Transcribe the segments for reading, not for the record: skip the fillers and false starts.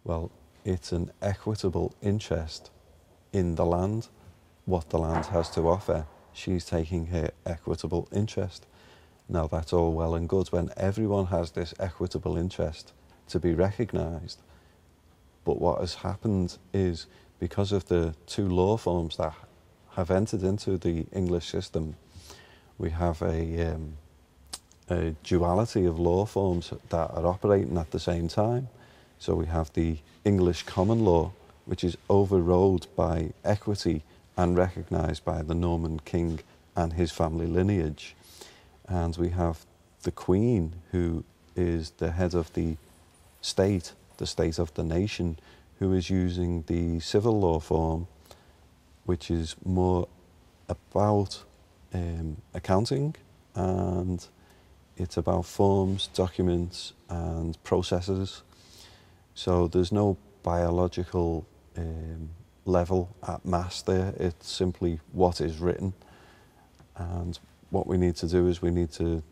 Well, it's an equitable interest in the land, what the land has to offer. She's taking her equitable interest. Now, that's all well and good when everyone has this equitable interest to be recognised. But what has happened is, because of the two law forms that have entered into the English system, we have a duality of law forms that are operating at the same time. So we have the English common law, which is overrode by equity and recognised by the Norman king and his family lineage. And we have the Queen, who is the head of the state of the nation, who is using the civil law form, which is more about accounting, and it's about forms, documents and processes. So there's no biological level at mass there. It's simply what is written. And what we need to do is we need to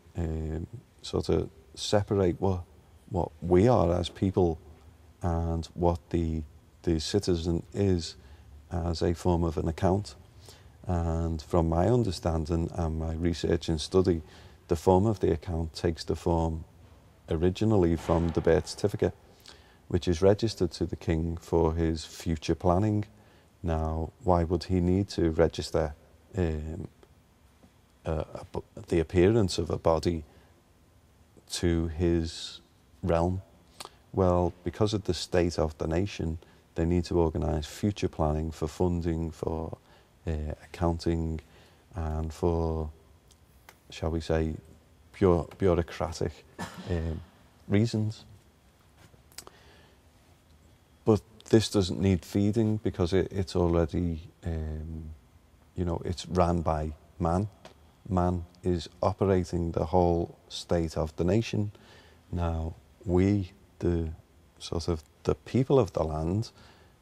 sort of separate what we are as people and what the citizen is as a form of an account. And from my understanding and my research and study, the form of the account takes the form originally from the birth certificate, which is registered to the king for his future planning. Now, why would he need to register the appearance of a body to his realm? Well, because of the state of the nation, they need to organise future planning for funding, for accounting, and for, shall we say, bureaucratic reasons. But this doesn't need feeding because it's already, it's ran by man. Man is operating the whole state of the nation. Now, we, the people of the land,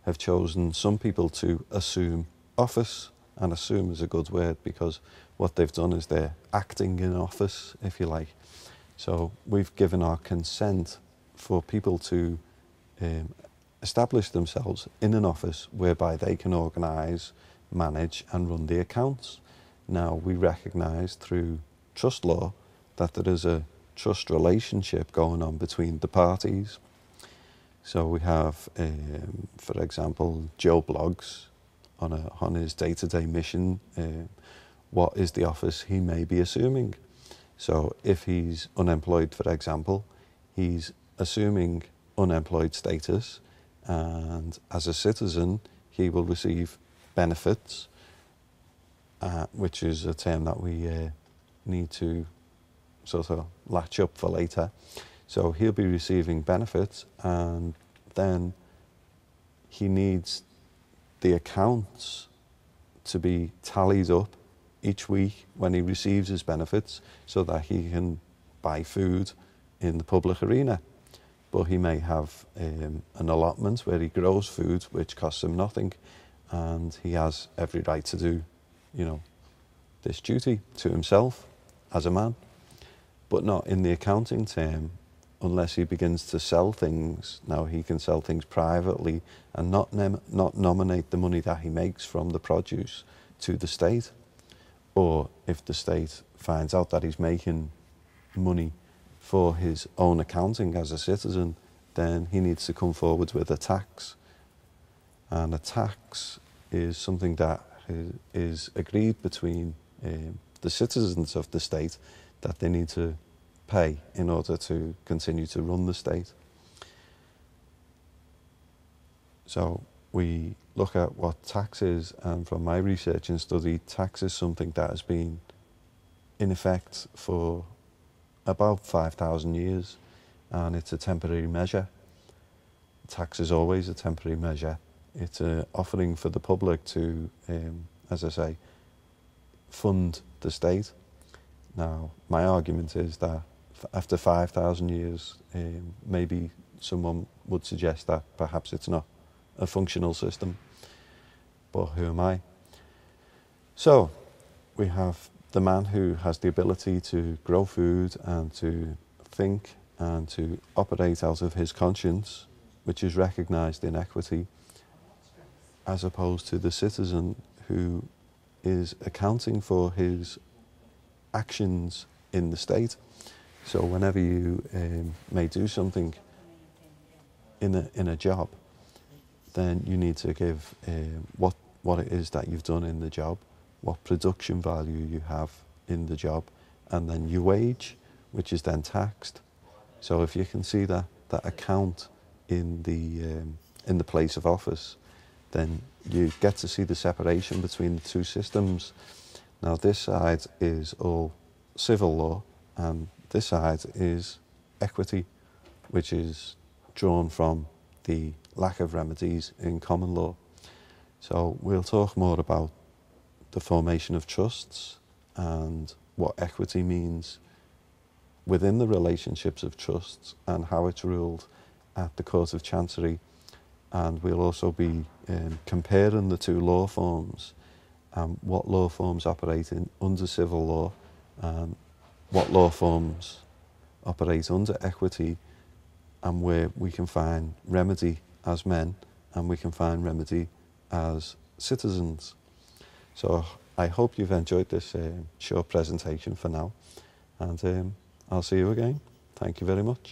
have chosen some people to assume office, and assume is a good word because what they've done is they're acting in office, if you like. So we've given our consent for people to establish themselves in an office whereby they can organise, manage and run the accounts. Now, we recognise through trust law that there is a trust relationship going on between the parties. So we have, for example, Joe Bloggs on his day-to-day mission. What is the office he may be assuming? So if he's unemployed, for example, he's assuming unemployed status, and as a citizen, he will receive benefits, which is a term that we need to sort of latch up for later. So he'll be receiving benefits, and then he needs the accounts to be tallied up each week when he receives his benefits so that he can buy food in the public arena. But he may have an allotment where he grows food which costs him nothing, and he has every right to do, this duty to himself as a man, but not in the accounting term unless he begins to sell things. Now, he can sell things privately and not nominate the money that he makes from the produce to the state. Or if the state finds out that he's making money for his own accounting as a citizen, then he needs to come forward with a tax. And a tax is something that is agreed between the citizens of the state that they need to pay in order to continue to run the state. So we look at what tax is, and from my research and study, tax is something that has been in effect for about 5,000 years, and it's a temporary measure. Tax is always a temporary measure. It's an offering for the public to, as I say, fund the state. Now, my argument is that after 5,000 years, maybe someone would suggest that perhaps it's not a functional system, but who am I? So we have the man who has the ability to grow food and to think and to operate out of his conscience, which is recognised in equity, as opposed to the citizen who is accounting for his actions in the state. So whenever you may do something in a job, then you need to give what it is that you've done in the job, what production value you have in the job, and then your wage, which is then taxed. So if you can see that account in the place of office, then you get to see the separation between the two systems. Now this side is all civil law, and this side is equity, which is drawn from the lack of remedies in common law. So we'll talk more about the formation of trusts and what equity means within the relationships of trusts and how it's ruled at the Court of Chancery. And we'll also be comparing the two law forms, what law forms operate under civil law, and what law forms operate under equity, and where we can find remedy as men and we can find remedy as citizens. So I hope you've enjoyed this short presentation for now, and I'll see you again. Thank you very much.